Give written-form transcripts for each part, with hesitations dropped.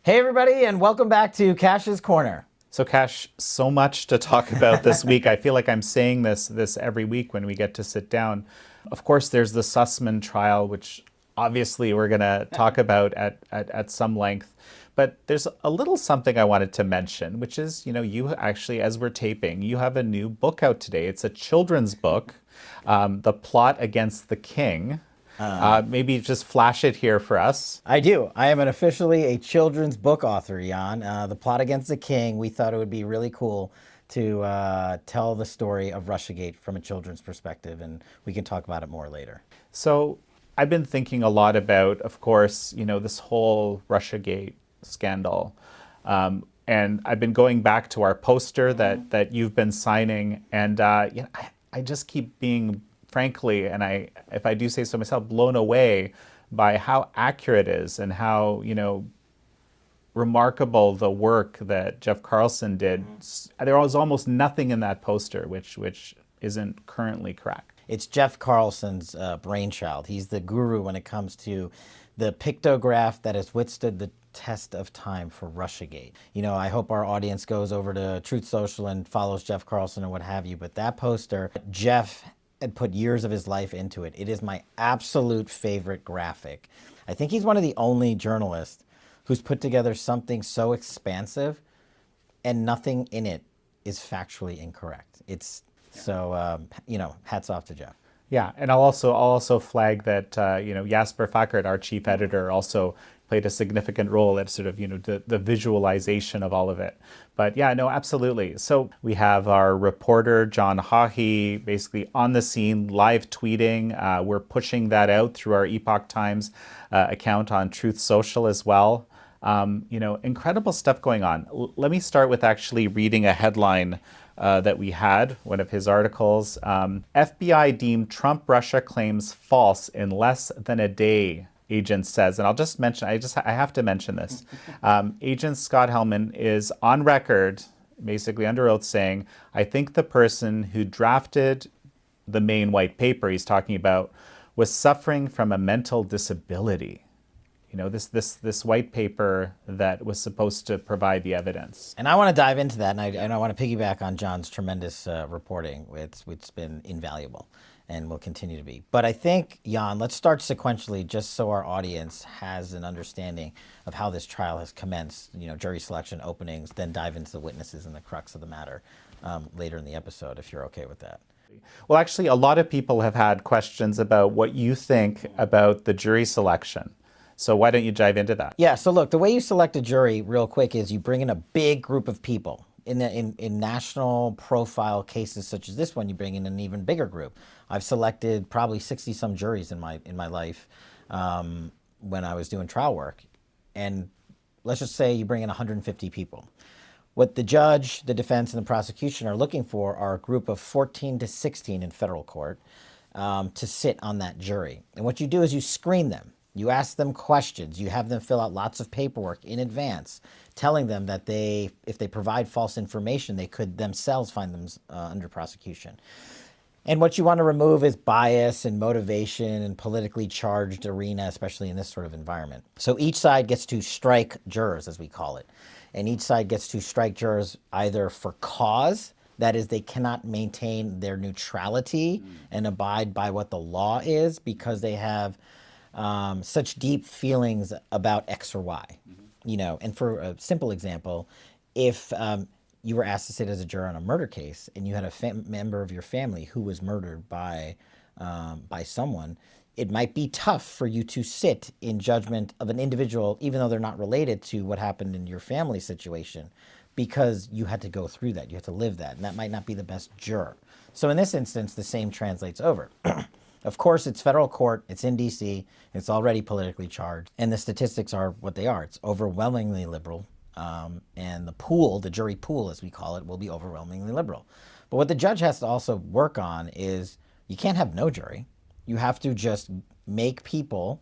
Hey everybody, and welcome back to Kash's Corner. So Kash, so much to talk about this week. I feel like I'm saying this every week when we get to sit down. Of course, there's the Sussmann trial, which obviously we're going to talk about at some length. But there's a little something I wanted to mention, which is, you actually, as we're taping, you have a new book out today. It's a children's book, The Plot Against the King. Maybe just flash it here for us. I do. I am officially a children's book author, Jan. The Plot Against the King. We thought it would be really cool to tell the story of Russiagate from a children's perspective, and we can talk about it more later. So I've been thinking a lot about, of course, this whole Russiagate scandal. And I've been going back to our poster that you've been signing, and I just keep being, frankly, and if I do say so myself, blown away by how accurate it is and how, remarkable the work that Jeff Carlson did. There was almost nothing in that poster which isn't currently correct. It's Jeff Carlson's brainchild. He's the guru when it comes to the pictograph that has withstood the test of time for Russiagate. I hope our audience goes over to Truth Social and follows Jeff Carlson and what have you, but that poster, Jeff had put years of his life into it. It is my absolute favorite graphic. I think he's one of the only journalists who's put together something so expansive and nothing in it is factually incorrect. So, hats off to Jeff. Yeah, and I'll also flag that Jasper Fackert, our chief editor, also played a significant role at sort of the visualization of all of it. But yeah, no, absolutely. So we have our reporter John Haughey basically on the scene, live tweeting. We're pushing that out through our Epoch Times account on Truth Social as well. Incredible stuff going on. Let me start with actually reading a headline that we had, one of his articles. FBI deemed Trump-Russia claims false in less than a day, agent says. And I'll just mention, I have to mention this. Agent Scott Hellman is on record, basically under oath, saying, I think the person who drafted the main white paper he's talking about was suffering from a mental disability. This white paper that was supposed to provide the evidence. And I want to dive into that, and I want to piggyback on John's tremendous reporting. It's been invaluable and will continue to be. But I think, Jan, let's start sequentially just so our audience has an understanding of how this trial has commenced, jury selection, openings, then dive into the witnesses and the crux of the matter later in the episode, if you're okay with that. Well, actually, a lot of people have had questions about what you think about the jury selection. So why don't you dive into that? Yeah, so look, the way you select a jury real quick is you bring in a big group of people. In national profile cases such as this one, you bring in an even bigger group. I've selected probably 60-some juries in my life when I was doing trial work. And let's just say you bring in 150 people. What the judge, the defense, and the prosecution are looking for are a group of 14 to 16 in federal court to sit on that jury. And what you do is you screen them. You ask them questions. You have them fill out lots of paperwork in advance, telling them that if they provide false information, they could themselves find them under prosecution. And what you want to remove is bias and motivation and politically charged arena, especially in this sort of environment. So each side gets to strike jurors, as we call it. And each side gets to strike jurors either for cause, that is, they cannot maintain their neutrality and abide by what the law is because they have such deep feelings about X or Y, and for a simple example, if you were asked to sit as a juror on a murder case and you had a member of your family who was murdered by someone, it might be tough for you to sit in judgment of an individual, even though they're not related to what happened in your family situation, because you had to go through that, you had to live that, and that might not be the best juror. So in this instance, the same translates over. Of course, it's federal court, it's in D.C., it's already politically charged, and the statistics are what they are. It's overwhelmingly liberal, and the jury pool, as we call it, will be overwhelmingly liberal. But what the judge has to also work on is you can't have no jury. You have to just make people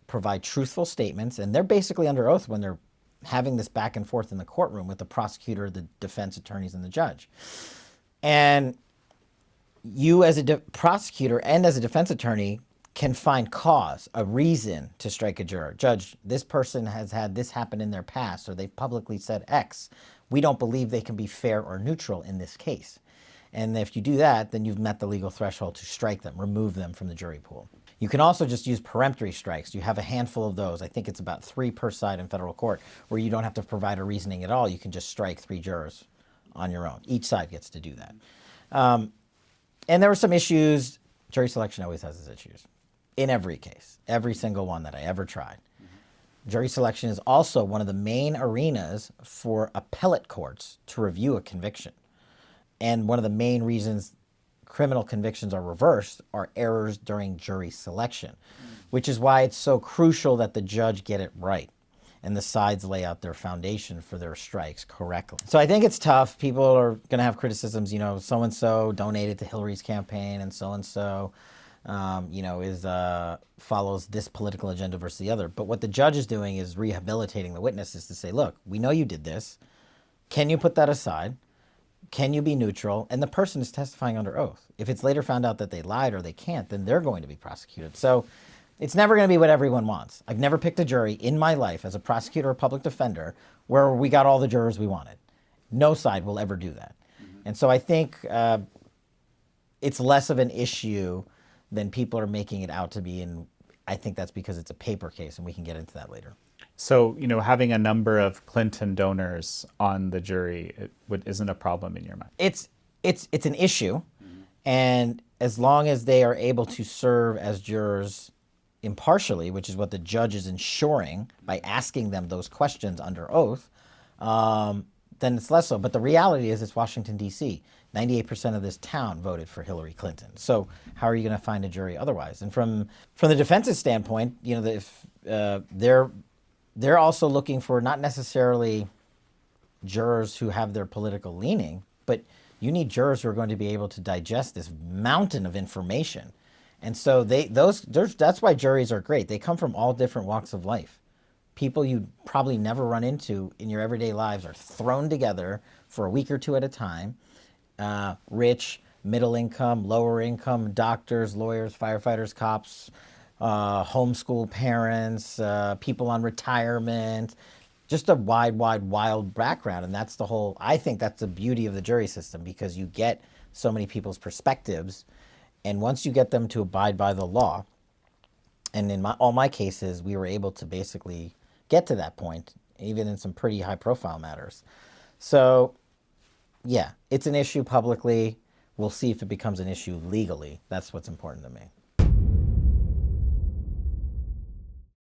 provide truthful statements, and they're basically under oath when they're having this back and forth in the courtroom with the prosecutor, the defense attorneys, and the judge. And you as a prosecutor and as a defense attorney can find cause, a reason to strike a juror. Judge, this person has had this happen in their past, or they've publicly said X. We don't believe they can be fair or neutral in this case. And if you do that, then you've met the legal threshold to strike them, remove them from the jury pool. You can also just use peremptory strikes. You have a handful of those. I think it's about 3 per side in federal court, where you don't have to provide a reasoning at all. You can just strike 3 jurors on your own. Each side gets to do that. And there were some issues. Jury selection always has its issues. In every case, every single one that I ever tried. Jury selection is also one of the main arenas for appellate courts to review a conviction. And one of the main reasons criminal convictions are reversed are errors during jury selection, which is why it's so crucial that the judge get it right and the sides lay out their foundation for their strikes correctly. So I think it's tough. People are going to have criticisms, you know, so-and-so donated to Hillary's campaign and so-and-so, you know, follows this political agenda versus the other. But what the judge is doing is rehabilitating the witnesses to say, look, we know you did this. Can you put that aside? Can you be neutral? And the person is testifying under oath. If it's later found out that they lied or they can't, then they're going to be prosecuted. So it's never going to be what everyone wants. I've never picked a jury in my life as a prosecutor or public defender where we got all the jurors we wanted. No side will ever do that. And so I think it's less of an issue than people are making it out to be. And I think that's because it's a paper case, and we can get into that later. So, you know, having a number of Clinton donors on the jury isn't a problem in your mind? It's an issue, and as long as they are able to serve as jurors impartially, which is what the judge is ensuring by asking them those questions under oath, then it's less so. But the reality is it's Washington, D.C. 98% of this town voted for Hillary Clinton. So how are you going to find a jury otherwise? And from the defense's standpoint, you know, if they're also looking for not necessarily jurors who have their political leaning, but you need jurors who are going to be able to digest this mountain of information. And so that's why juries are great. They come from all different walks of life. People you probably never run into in your everyday lives are thrown together for a week or 2 at a time. Rich, middle income, lower income, doctors, lawyers, firefighters, cops, homeschool parents, people on retirement, just a wild background. And that's I think that's the beauty of the jury system, because you get so many people's perspectives. And once you get them to abide by the law, and in all my cases, we were able to basically get to that point, even in some pretty high profile matters. So yeah, it's an issue publicly. We'll see if it becomes an issue legally. That's what's important to me.